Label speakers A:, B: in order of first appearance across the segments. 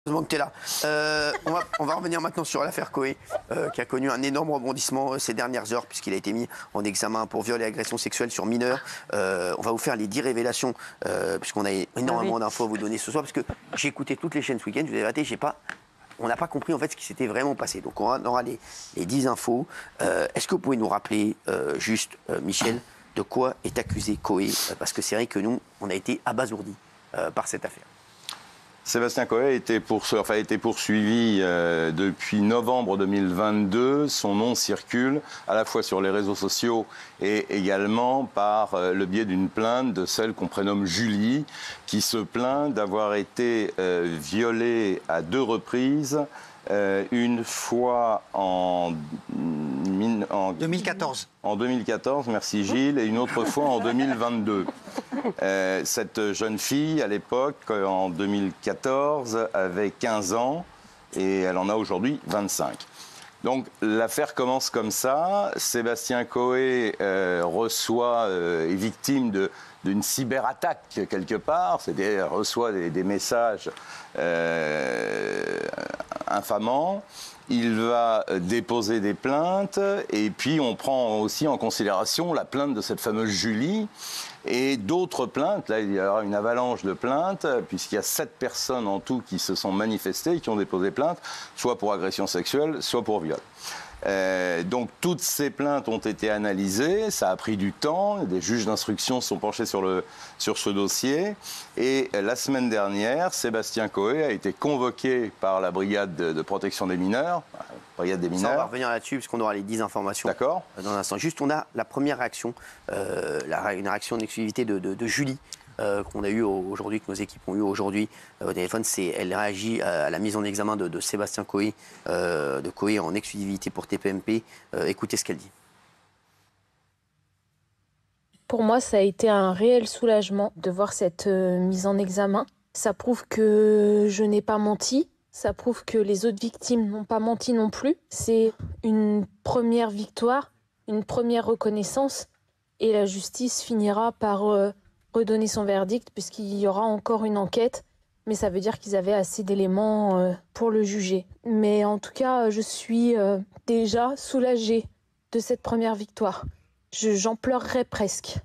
A: Heureusement que tu es là. On va revenir maintenant sur l'affaire Coé, qui a connu un énorme rebondissement ces dernières heures, puisqu'il a été mis en examen pour viol et agression sexuelle sur mineurs. On va vous faire les 10 révélations, puisqu'on a énormément d'infos à vous donner ce soir, parce que j'ai écouté toutes les chaînes ce week-end, je vous ai raté, on n'a pas compris en fait ce qui s'était vraiment passé. Donc on aura les 10 infos. Est-ce que vous pouvez nous rappeler juste, Michel, de quoi est accusé Coé, parce que c'est vrai que nous, on a été abasourdis par cette affaire.
B: Sébastien Coé a été poursuivi depuis novembre 2022. Son nom circule à la fois sur les réseaux sociaux et également par le biais d'une plainte de celle qu'on prénomme Julie, qui se plaint d'avoir été violée à 2 reprises. Une fois en
C: 2014.
B: En 2014, merci Gilles, et une autre fois en 2022. Cette jeune fille, à l'époque, en 2014, avait 15 ans et elle en a aujourd'hui 25. Donc l'affaire commence comme ça. Sébastien Coé est victime d'une cyberattaque quelque part, c'est-à-dire reçoit des messages infamants. Il va déposer des plaintes et puis on prend aussi en considération la plainte de cette fameuse Julie et d'autres plaintes. Là, il y aura une avalanche de plaintes puisqu'il y a 7 personnes en tout qui se sont manifestées et qui ont déposé plainte, soit pour agression sexuelle, soit pour viol. Donc toutes ces plaintes ont été analysées, ça a pris du temps, des juges d'instruction se sont penchés sur ce dossier et la semaine dernière, Sébastien Coé a été convoqué par la brigade de protection des mineurs, brigade des mineurs.
A: Ça, on va revenir là-dessus puisqu'on aura les 10 informations.
B: D'accord.
A: Dans un instant. Juste, on a la première réaction, une réaction d'exclusivité de Julie. Qu'on a eu aujourd'hui, que nos équipes ont eu aujourd'hui au téléphone, elle réagit à la mise en examen de Sébastien Coé, de Coé en exclusivité pour TPMP. Écoutez ce qu'elle dit.
D: Pour moi, ça a été un réel soulagement de voir cette mise en examen. Ça prouve que je n'ai pas menti, ça prouve que les autres victimes n'ont pas menti non plus. C'est une première victoire, une première reconnaissance, et la justice finira par redonner son verdict puisqu'il y aura encore une enquête, mais ça veut dire qu'ils avaient assez d'éléments pour le juger. Mais en tout cas, je suis déjà soulagée de cette première victoire. J'en pleurerais presque.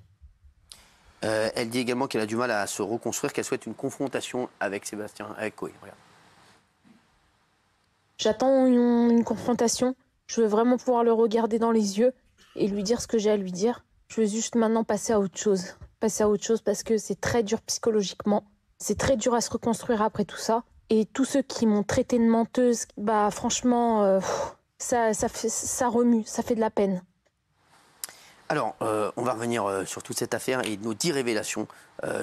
A: Elle dit également qu'elle a du mal à se reconstruire, qu'elle souhaite une confrontation avec Coé. Regarde.
D: J'attends une confrontation. Je veux vraiment pouvoir le regarder dans les yeux et lui dire ce que j'ai à lui dire. Je veux juste maintenant passer à autre chose. Passer à autre chose parce que c'est très dur psychologiquement. C'est très dur à se reconstruire après tout ça. Et tous ceux qui m'ont traité de menteuse, franchement, ça remue, ça fait de la peine.
A: Alors, on va revenir sur toute cette affaire et nos 10 révélations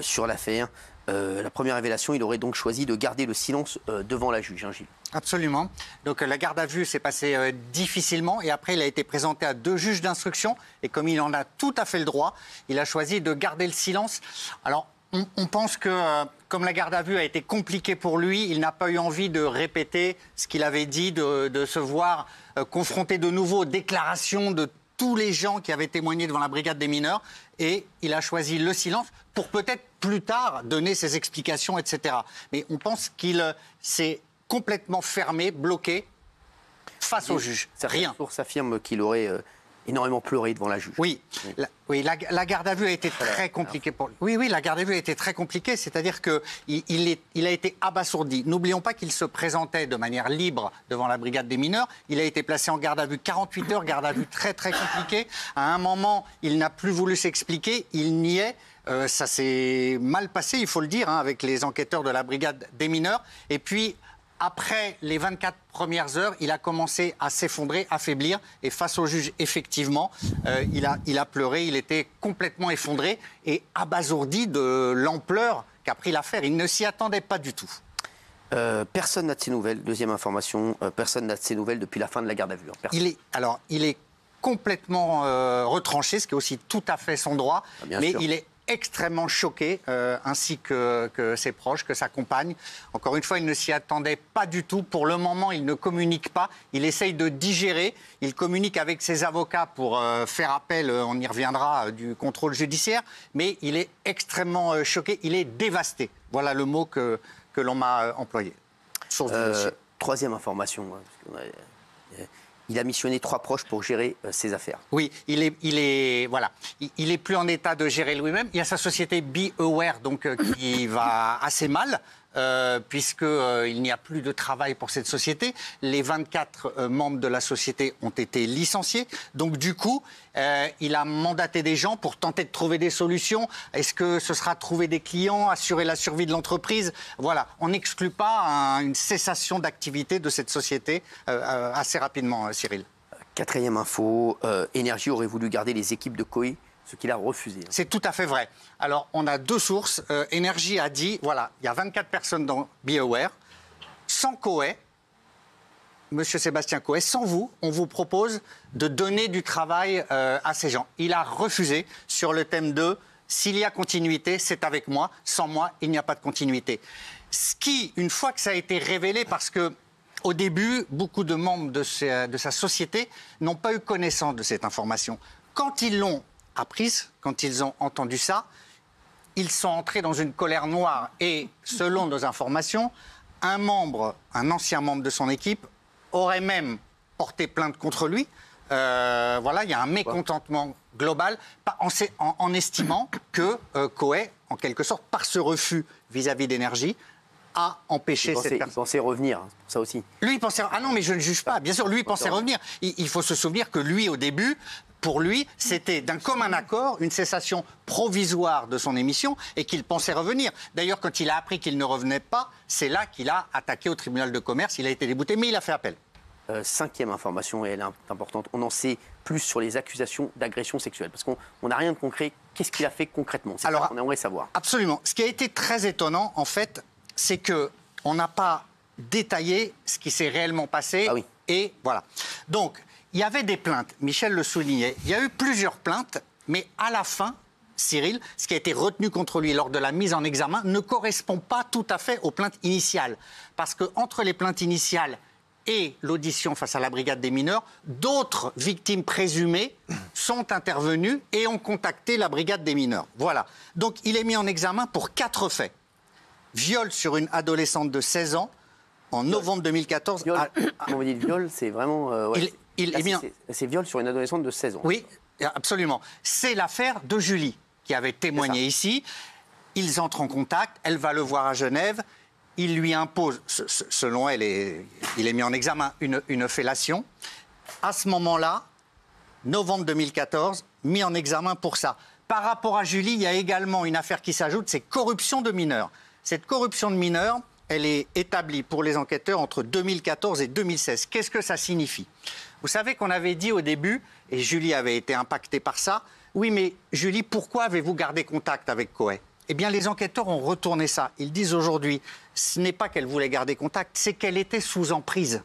A: sur l'affaire. La première révélation, il aurait donc choisi de garder le silence devant la juge, hein, Gilles.
C: Absolument. Donc la garde à vue s'est passée difficilement et après il a été présenté à 2 juges d'instruction et comme il en a tout à fait le droit, il a choisi de garder le silence. Alors on pense que comme la garde à vue a été compliquée pour lui, il n'a pas eu envie de répéter ce qu'il avait dit, de se voir confronté de nouveau aux déclarations de tous les gens qui avaient témoigné devant la brigade des mineurs et il a choisi le silence pour peut-être plus tard donner ses explications, etc. Mais on pense qu'il s'est complètement fermé, bloqué face au juge. Rien.
A: Certaines sources affirment qu'il aurait énormément pleuré devant la juge.
C: Oui, la garde à vue a été très compliquée pour lui. Oui, la garde à vue a été très compliquée, c'est-à-dire qu'il a été abasourdi. N'oublions pas qu'il se présentait de manière libre devant la brigade des mineurs. Il a été placé en garde à vue 48 heures, garde à vue très très compliquée. À un moment, il n'a plus voulu s'expliquer, il niait. Ça s'est mal passé, il faut le dire, avec les enquêteurs de la brigade des mineurs. Et puis, après les 24 premières heures, il a commencé à s'effondrer, à faiblir. Et face au juge, effectivement, il a pleuré, il était complètement effondré et abasourdi de l'ampleur qu'a pris l'affaire. Il ne s'y attendait pas du tout.
A: Personne n'a de ses nouvelles. Deuxième information, personne n'a de ses nouvelles depuis la fin de la garde à vue.
C: Il est complètement retranché, ce qui est aussi tout à fait son droit. Mais il est extrêmement choqué, ainsi que ses proches, que sa compagne. Encore une fois, il ne s'y attendait pas du tout. Pour le moment, il ne communique pas. Il essaye de digérer. Il communique avec ses avocats pour faire appel, on y reviendra, du contrôle judiciaire. Mais il est extrêmement choqué. Il est dévasté. Voilà le mot que l'on m'a employé. source du dossier.
A: Troisième information, hein, parce qu'on il a missionné 3 proches pour gérer ses affaires.
C: Oui, il est plus en état de gérer lui-même. Il y a sa société BeAware donc qui va assez mal. Puisqu'il n'y a plus de travail pour cette société. Les 24 membres de la société ont été licenciés. Donc du coup, il a mandaté des gens pour tenter de trouver des solutions. Est-ce que ce sera trouver des clients, assurer la survie de l'entreprise? Voilà, on n'exclut pas une cessation d'activité de cette société assez rapidement, Cyril.
A: Quatrième info, Énergie aurait voulu garder les équipes de Koei, ce qu'il a refusé.
C: C'est tout à fait vrai. Alors, on a 2 sources. Énergie a dit, voilà, il y a 24 personnes dans BeAware. Sans Koei, Monsieur Sébastien Koei, sans vous, on vous propose de donner du travail à ces gens. Il a refusé sur le thème de « S'il y a continuité, c'est avec moi. Sans moi, il n'y a pas de continuité ». Ce qui, une fois que ça a été révélé, parce que au début, beaucoup de membres de sa société n'ont pas eu connaissance de cette information. Quand ils l'ont apprise, quand ils ont entendu ça, ils sont entrés dans une colère noire. Et selon nos informations, un ancien membre de son équipe, aurait même porté plainte contre lui. Voilà, il y a un mécontentement global en estimant que Koei, en quelque sorte, par ce refus vis-à-vis d'Énergie, a empêché cette personne.
A: Il pensait revenir, ça aussi.
C: Lui, il pensait... Ah non, mais je ne juge pas. Bien sûr, lui, il pensait revenir. Il faut se souvenir que lui, au début... Pour lui, c'était d'un commun accord une cessation provisoire de son émission et qu'il pensait revenir. D'ailleurs, quand il a appris qu'il ne revenait pas, c'est là qu'il a attaqué au tribunal de commerce. Il a été débouté, mais il a fait appel.
A: 5e information, et elle est importante, on en sait plus sur les accusations d'agression sexuelle. Parce qu'on n'a rien de concret. Qu'est-ce qu'il a fait concrètement? Alors, on aimerait savoir.
C: Absolument. Ce qui a été très étonnant, en fait, c'est qu'on n'a pas détaillé ce qui s'est réellement passé.
A: Ah oui.
C: Et voilà. Donc... il y avait des plaintes, Michel le soulignait. Il y a eu plusieurs plaintes, mais à la fin, Cyril, ce qui a été retenu contre lui lors de la mise en examen ne correspond pas tout à fait aux plaintes initiales. Parce qu'entre les plaintes initiales et l'audition face à la brigade des mineurs, d'autres victimes présumées sont intervenues et ont contacté la brigade des mineurs. Voilà. Donc il est mis en examen pour 4 faits. Viol sur une adolescente de 16 ans en novembre 2014.
A: Viol, on vous dit viol, c'est vraiment... c'est viol sur une adolescente de 16 ans.
C: Oui, absolument. C'est l'affaire de Julie qui avait témoigné ici. Ils entrent en contact, elle va le voir à Genève. Il lui impose, selon elle, il est mis en examen, une fellation. À ce moment-là, novembre 2014, mis en examen pour ça. Par rapport à Julie, il y a également une affaire qui s'ajoute, c'est corruption de mineurs. Cette corruption de mineurs, elle est établie pour les enquêteurs entre 2014 et 2016. Qu'est-ce que ça signifie? Vous savez qu'on avait dit au début, et Julie avait été impactée par ça, oui mais Julie, pourquoi avez-vous gardé contact avec Koei? Eh bien les enquêteurs ont retourné ça. Ils disent aujourd'hui, ce n'est pas qu'elle voulait garder contact, c'est qu'elle était sous emprise.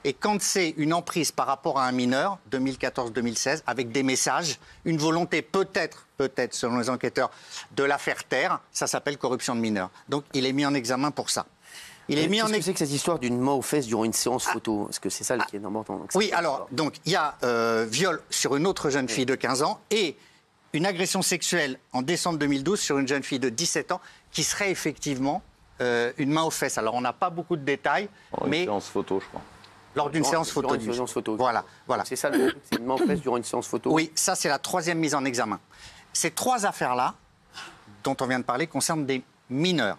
C: Et quand c'est une emprise par rapport à un mineur, 2014-2016, avec des messages, une volonté peut-être, selon les enquêteurs, de la faire taire, ça s'appelle corruption de mineurs. Donc il est mis en examen pour ça.
A: Qu'est-ce que c'est que cette histoire d'une main aux fesses durant une séance photo? Est-ce que c'est ça qui est important?
C: Oui, alors, donc, il y a viol sur une autre jeune fille de 15 ans et une agression sexuelle en décembre 2012 sur une jeune fille de 17 ans qui serait effectivement une main aux fesses. Alors, on n'a pas beaucoup de détails, mais...
B: Une séance photo, je crois.
C: Lors d'une séance photo.
A: Une séance photo.
C: Voilà.
A: C'est ça, c'est une main aux fesses durant une séance photo?
C: Oui, ça, c'est la 3e mise en examen. Ces 3 affaires-là, dont on vient de parler, concernent des mineurs.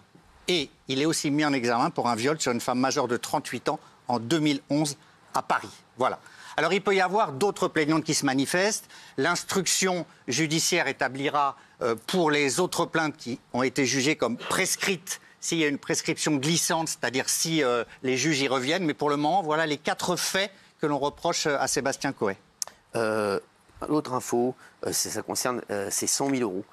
C: Et il est aussi mis en examen pour un viol sur une femme majeure de 38 ans en 2011 à Paris. Voilà. Alors il peut y avoir d'autres plaignantes qui se manifestent. L'instruction judiciaire établira pour les autres plaintes qui ont été jugées comme prescrites s'il y a une prescription glissante, c'est-à-dire si les juges y reviennent. Mais pour le moment, voilà les 4 faits que l'on reproche à Sébastien Koei.
A: L'autre info, ça concerne ces 100 000 euros.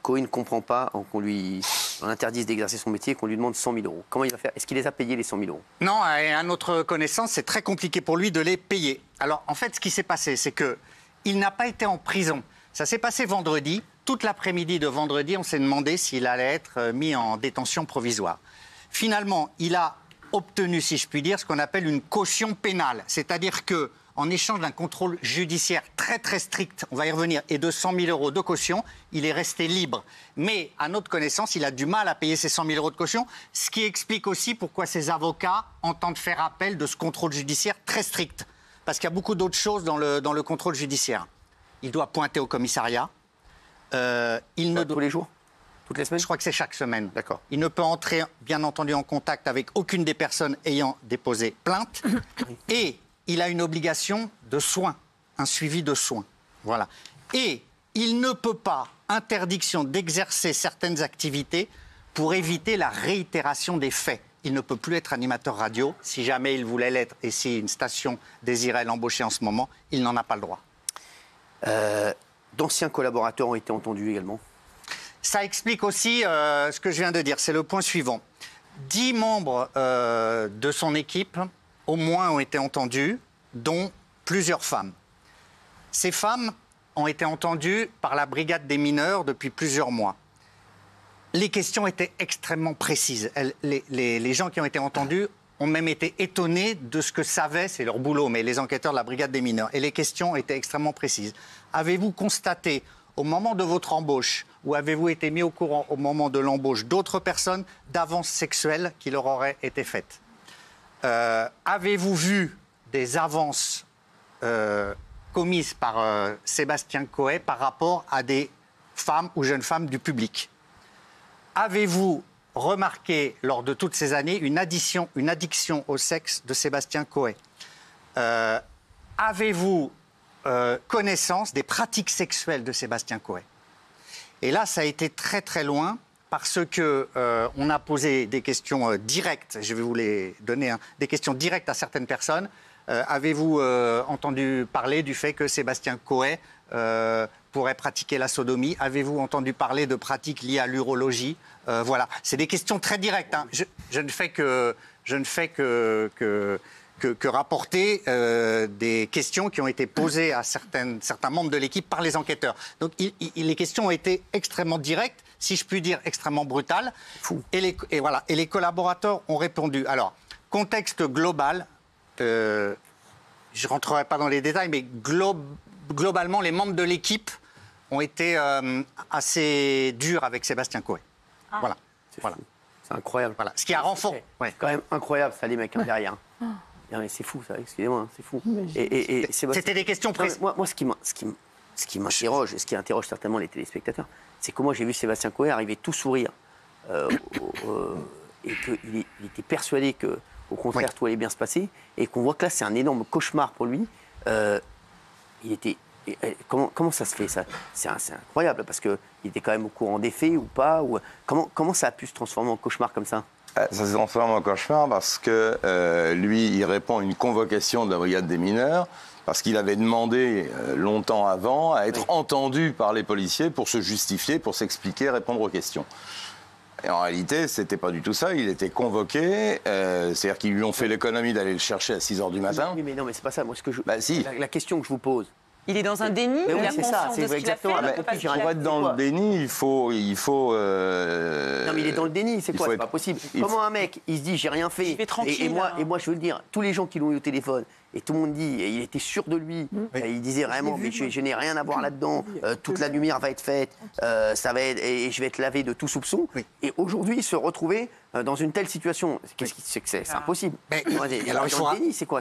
A: Koei ne comprend pas qu'on lui interdise d'exercer son métier et qu'on lui demande 100 000 euros. Comment il va faire? Est-ce qu'il les a payés, les 100 000 euros?
C: Non, à notre connaissance, c'est très compliqué pour lui de les payer. Alors, en fait, ce qui s'est passé, c'est qu'il n'a pas été en prison. Ça s'est passé vendredi. Toute l'après-midi de vendredi, on s'est demandé s'il allait être mis en détention provisoire. Finalement, il a obtenu, si je puis dire, ce qu'on appelle une caution pénale. C'est-à-dire que en échange d'un contrôle judiciaire très très strict, on va y revenir, et de 100 000 euros de caution, il est resté libre. Mais à notre connaissance, il a du mal à payer ces 100 000 euros de caution, ce qui explique aussi pourquoi ses avocats entendent faire appel de ce contrôle judiciaire très strict. Parce qu'il y a beaucoup d'autres choses dans le contrôle judiciaire. Il doit pointer au commissariat. Il ne doit...
A: Tous les jours? Toutes les semaines?
C: Je crois que c'est chaque semaine.
A: D'accord.
C: Il ne peut entrer, bien entendu, en contact avec aucune des personnes ayant déposé plainte. Et il a une obligation de soins, un suivi de soins. Voilà. Et il ne peut pas, interdiction d'exercer certaines activités pour éviter la réitération des faits. Il ne peut plus être animateur radio. Si jamais il voulait l'être et si une station désirait l'embaucher en ce moment, il n'en a pas le droit.
A: D'anciens collaborateurs ont été entendus également.
C: Ça explique aussi ce que je viens de dire. C'est le point suivant. 10 membres de son équipe, au moins, ont été entendus, dont plusieurs femmes. Ces femmes ont été entendues par la brigade des mineurs depuis plusieurs mois. Les questions étaient extrêmement précises. Les gens qui ont été entendus ont même été étonnés de ce que savaient, c'est leur boulot, mais les enquêteurs de la brigade des mineurs. Et les questions étaient extrêmement précises. Avez-vous constaté, au moment de votre embauche, ou avez-vous été mis au courant au moment de l'embauche d'autres personnes d'avances sexuelles qui leur auraient été faites? Avez-vous vu des avances commises par Sébastien Coët par rapport à des femmes ou jeunes femmes du public? Avez-vous remarqué, lors de toutes ces années, une addiction au sexe de Sébastien Coët? Avez-vous connaissance des pratiques sexuelles de Sébastien Coët? Et là, ça a été très très loin parce que on a posé des questions directes. Je vais vous les donner, hein, des questions directes à certaines personnes. Avez-vous entendu parler du fait que Sébastien Coët pourrait pratiquer la sodomie? Avez-vous entendu parler de pratiques liées à l'urologie? Voilà, c'est des questions très directes. Hein. Je ne fais que rapporter des questions qui ont été posées à certains membres de l'équipe par les enquêteurs. Donc les questions ont été extrêmement directes, si je puis dire extrêmement brutales. Et les collaborateurs ont répondu. Alors, contexte global, je ne rentrerai pas dans les détails, mais globalement, les membres de l'équipe ont été assez durs avec Sébastien Coët. Ah. Voilà.
A: C'est incroyable.
C: Voilà. Ce qui a renforcé.
A: Ouais. C'est quand même incroyable, ça, les mecs, hein, derrière. Non, mais c'est fou, ça, excusez-moi, c'est fou.
C: C'était des questions précises.
A: Moi, ce qui m'interroge, et ce qui interroge certainement les téléspectateurs, c'est que moi, j'ai vu Sébastien Coët arriver tout sourire et qu'il était persuadé qu'au contraire, tout allait bien se passer, et qu'on voit que là, c'est un énorme cauchemar pour lui. Comment ça se fait, ça? C'est incroyable, parce qu'il était quand même au courant des faits ou pas. Comment ça a pu se transformer en cauchemar comme ça?
B: Ça se transforme en cauchemar parce que lui, il répond à une convocation de la brigade des mineurs parce qu'il avait demandé longtemps avant à être entendu par les policiers pour se justifier, pour s'expliquer, répondre aux questions. Et en réalité, c'était pas du tout ça. Il était convoqué, c'est-à-dire qu'ils lui ont fait l'économie d'aller le chercher à 6h du matin.
A: Oui, mais non, mais c'est pas ça. Moi,
B: si.
A: La question que je vous pose.
E: Il est dans un déni, il a conscience de ce qu'il a fait.
B: Pour être dans le déni, il faut.
A: Non, mais il est dans le déni, c'est quoi? C'est pas possible. Comment un mec, il se dit j'ai rien fait, et moi, je veux le dire, tous les gens qui l'ont eu au téléphone, et tout le monde dit, et il était sûr de lui, il disait vraiment, mais je n'ai rien à voir là-dedans, toute la lumière va être faite, ça va être, et je vais être lavé de tout soupçon. Et aujourd'hui, se retrouver dans une telle situation, c'est impossible.
C: Mais,
A: alors, le déni, c'est quoi?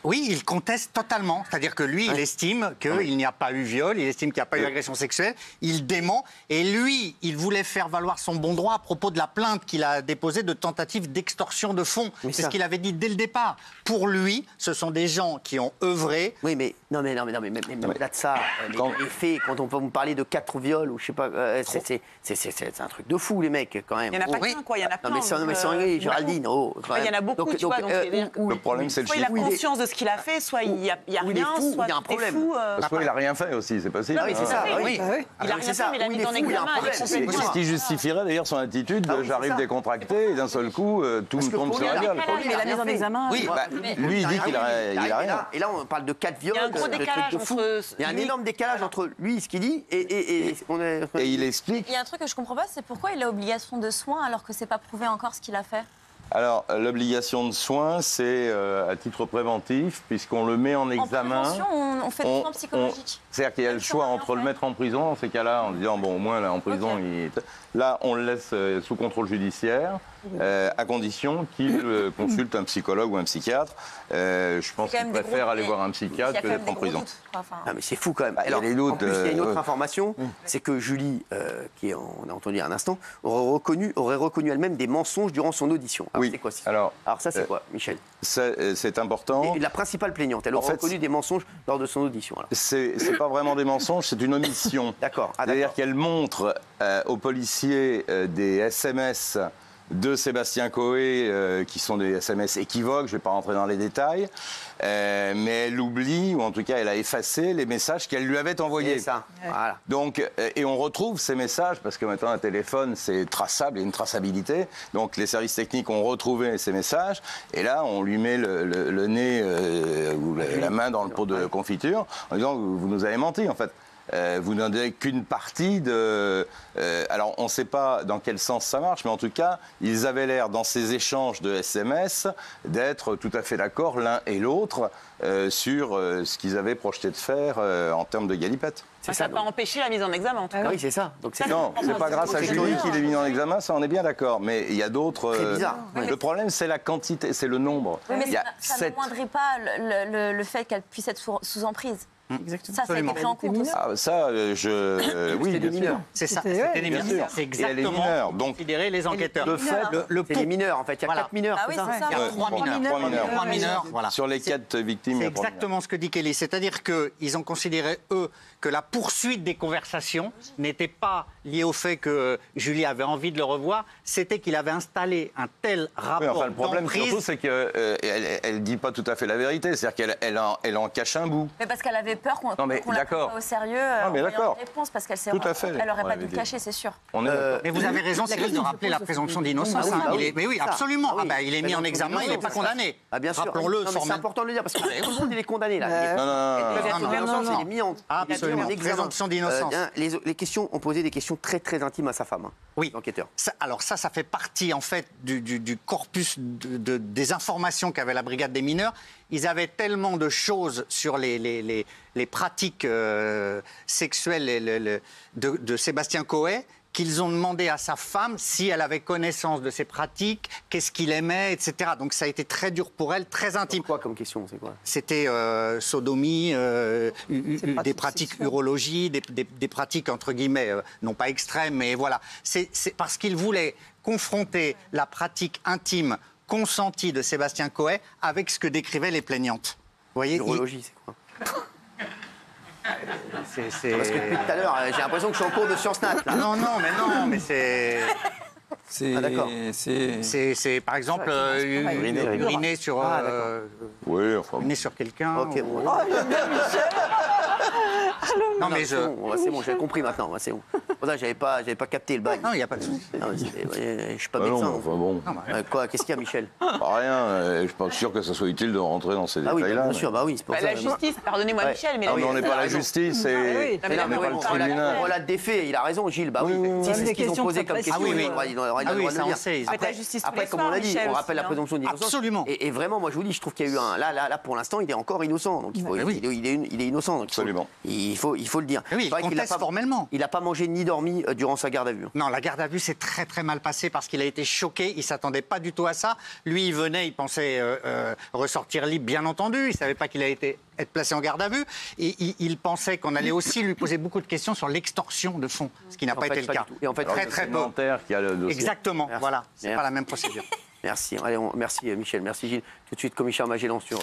C: Oui, il conteste totalement. C'est-à-dire que lui, il estime qu'il n'y a pas eu viol, il estime qu'il n'y a pas eu agression sexuelle, il dément. Et lui, il voulait faire valoir son bon droit à propos de la plainte qu'il a déposée de tentative d'extorsion de fonds. C'est ce qu'il avait dit dès le départ. Pour lui, ce sont des gens qui ont œuvré.
A: Oui, mais non, mais au-delà de ça, les faits, quand on peut vous parler de 4 viols ou je sais pas, c'est un truc de fou, les mecs, quand même.
E: Il n'y en a pas qu'un, quoi, il y en a plein.
A: Non, mais sans rigoler, Géraldine,
E: il y en a beaucoup, tu vois.
B: Le problème, c'est le
E: chiffre. Soit il a conscience de ce qu'il a fait, soit il n'y a rien, soit
A: il y a un problème.
B: Soit il n'a rien fait aussi, c'est possible.
A: Ah oui, c'est ça.
E: Il n'a rien fait, mais il a mis en examen.
B: Ce qui justifierait d'ailleurs son attitude de j'arrive décontracté et d'un seul coup, tout me tombe sur la gueule.
E: Il a mis en examen.
B: Oui, lui, il dit qu'il n'a rien.
A: Et là, on parle de 4 viols.
E: Il y a un gros décalage entre.
A: Il y a un énorme décalage entre lui, ce qu'il dit, et
B: il explique.
F: Il y a un truc que je comprends pas, c'est pourquoi il a obligation de soins alors que c'est pas prouvé encore ce qu'il a fait.
B: Alors, l'obligation de soins, c'est à titre préventif, puisqu'on le met en examen.
F: En prévention, on fait des soins psychologiques.
B: C'est-à-dire qu'il y a le choix entre le mettre en prison, dans ces cas-là, en disant, bon, au moins, là, en prison, là, on le laisse sous contrôle judiciaire, à condition qu'il consulte un psychologue ou un psychiatre. Je pense qu'il préfère aller voir un psychiatre que d'être en prison.
A: Ah, mais c'est fou quand même.
B: Alors,
A: en plus, il y a une autre information, c'est que Julie, on a entendu il y a un instant, aurait reconnu elle-même des mensonges durant son audition. Alors,
B: oui.
A: c'est quoi,
B: Alors
A: ça, c'est quoi, Michel?
B: C'est important.
A: Et la principale plaignante, elle aurait reconnu des mensonges lors de son audition.
B: C'est pas vraiment des mensonges, c'est une omission.
A: D'accord.
B: C'est-à-dire qu'elle montre aux policiers des SMS de Sébastien Coé, qui sont des SMS équivoques, je ne vais pas rentrer dans les détails, mais elle oublie, ou en tout cas elle a effacé les messages qu'elle lui avait envoyés.
A: C'est ça, voilà.
B: Donc, et on retrouve ces messages, parce que maintenant un téléphone c'est traçable, il y a une traçabilité, donc les services techniques ont retrouvé ces messages, et là on lui met le nez ou la main dans le pot de confiture, en disant vous nous avez menti en fait. Vous n'en donnez qu'une partie de... alors, on ne sait pas dans quel sens ça marche, mais en tout cas, ils avaient l'air, dans ces échanges de SMS, d'être tout à fait d'accord l'un et l'autre sur ce qu'ils avaient projeté de faire en termes de galipette.
E: Ça n'a pas empêché la mise en examen, en tout cas.
A: Oui, c'est ça. Donc,
B: Non, c'est pas grâce à Julie qu'il est mis en examen, ça on est bien d'accord. Mais il y a d'autres...
A: Très bizarre.
B: Le problème, c'est la quantité, c'est le nombre.
F: Oui, mais
B: Il y a
F: ça ne
B: 7...
F: moindrait pas le fait qu'elle puisse être sous emprise.
C: Exactement.
F: Ça a été pris en compte aussi.
B: Ah, ça, oui, bien sûr.
C: C'est ça,
G: C'était
C: c'était des
B: bien
C: mineurs.
B: sûr.
C: C'est
B: Et les
C: exactement
B: mineurs,
C: ce qu'ont
B: donc,
C: considéré les enquêteurs.
B: de fait,
A: c'est les mineurs, en fait. Il y a
C: Voilà.
A: 4 mineurs.
F: Ah oui, c'est ça.
C: Il y a 3 mineurs.
B: Trois mineurs.
C: Voilà.
B: Sur les 4 victimes, il y
C: C'est
B: a 3 mineurs.
C: exactement ce que dit Kelly. C'est-à-dire qu'ils ont considéré, eux, que la poursuite des conversations n'était pas liée au fait que Julie avait envie de le revoir, c'était qu'il avait installé un tel
B: Oui,
C: rapport
B: enfin, le problème
C: d'emprise.
B: surtout, c'est qu'elle ne dit pas tout à fait la vérité. C'est-à-dire qu'elle en cache un bout.
F: Mais parce qu'elle avait peur qu'on
B: Non, mais
F: la prenne
B: d'accord.
F: pas au sérieux
B: Non, mais
F: en voyant
B: d'accord.
F: les réponses, parce qu'elle s'est
B: Tout à fait.
F: elle n'aurait
B: On
F: pas dû
B: l'avait
F: le
B: dit.
F: cacher, c'est sûr.
B: On est d'accord.
C: Mais vous avez raison, Cyril, de rappeler la présomption d'innocence.
A: Ah oui,
C: hein.
A: bah oui.
C: Mais oui,
A: Ça.
C: absolument.
A: Ah oui.
C: Ah bah, il est mis en examen, il n'est pas condamné.
A: Ah, bien sûr.
C: Rappelons-le,
A: Non, mais
C: sans
A: c'est
C: même-
A: important de le dire parce que tout le monde il est condamné là.
B: Non.
A: Il est mis en
C: Absolument.
A: examen.
C: Présomption d'innocence.
A: Les questions ont posé des questions très très intimes à sa femme.
C: Oui.
A: L'enquêteur.
C: Alors ça fait partie en fait du corpus des informations qu'avait la brigade des mineurs. Ils avaient tellement de choses sur les pratiques sexuelles de Sébastien Coé qu'ils ont demandé à sa femme si elle avait connaissance de ces pratiques, qu'est-ce qu'il aimait, etc. Donc ça a été très dur pour elle, très intime.
A: Quoi comme question? C'est quoi?
C: C'était sodomie, des pratiques urologie, des pratiques entre guillemets, non pas extrêmes, mais voilà. C'est parce qu'il voulait confronter la pratique intime consentie de Sébastien Coé avec ce que décrivaient les plaignantes. Vous voyez,
A: Urologie, c'est quoi?
C: c'est...
A: Parce que depuis tout à l'heure, j'ai l'impression que je suis en cours de sciences nat. Là.
C: Non, mais c'est...
G: C'est
A: Ah, d'accord.
C: C'est par exemple uriner sur,
B: Oui, enfin.
C: uriner sur quelqu'un.
A: Ok,
C: ou-
A: bon.
C: Non, mais
A: C'est bon, j'ai compris maintenant. C'est bon. Pour ça, j'avais pas capté le bail.
C: Non, il n'y a pas de souci.
A: Non, je suis pas
B: Ah non,
A: médecin.
B: mais enfin bon.
A: Quoi? Qu'est-ce qu'il y a, Michel?
B: Pas rien, je suis pas sûr que ce soit utile de rentrer dans ces
A: Ah oui,
B: détails-là.
A: bien sûr, bah oui, c'est pour ça.
E: La justice, pardonnez-moi
A: Ouais.
E: Michel, mais
B: Ah,
E: la
B: mais on n'est pas la
A: raison.
B: justice, et
E: oui.
A: Mais non,
B: on
A: mais
B: n'est pas le
A: on
B: tribunal.
A: relate des faits, il a raison, Gilles. Bah oui, si c'est ce qu'ils ont posé comme question,
C: Ah oui, oui.
A: il aura le droit
C: Ah oui,
A: de
C: ça,
A: le
C: on
A: dire.
C: sait. Ils
E: font la justice tous
A: Après
E: les
A: comme
E: soirs,
A: on l'a dit,
E: Michel,
A: on rappelle la
E: aussi,
A: présomption d'innocence.
C: Absolument.
A: Et vraiment, moi je vous dis, je trouve qu'il y a eu un. Là, pour l'instant, il est encore innocent. Donc il est innocent. Donc
B: Absolument.
A: Il faut le dire.
C: Oui, il
A: C'est vrai qu'il a
C: conteste
A: pas-
C: formellement.
A: Il n'a pas mangé ni dormi durant sa garde à vue.
C: Non, la garde à vue s'est très très mal passée parce qu'il a été choqué, il ne s'attendait pas du tout à ça. Lui, il venait, il pensait ressortir libre, bien entendu, il ne savait pas qu'il allait être placé en garde à vue. Et il pensait qu'on allait aussi lui poser beaucoup de questions sur l'extorsion de fonds, ce qui n'a
A: En
C: pas
A: fait,
C: été le
A: pas
C: cas.
A: du tout. Et en fait,
C: très très peu.
B: Qui a le dossier.
C: Exactement,
A: Merci.
C: voilà, c'est
A: Merci.
C: pas la même procédure.
A: Merci. Allez, merci Michel, merci Gilles. Tout de suite, commissaire Magellan sur.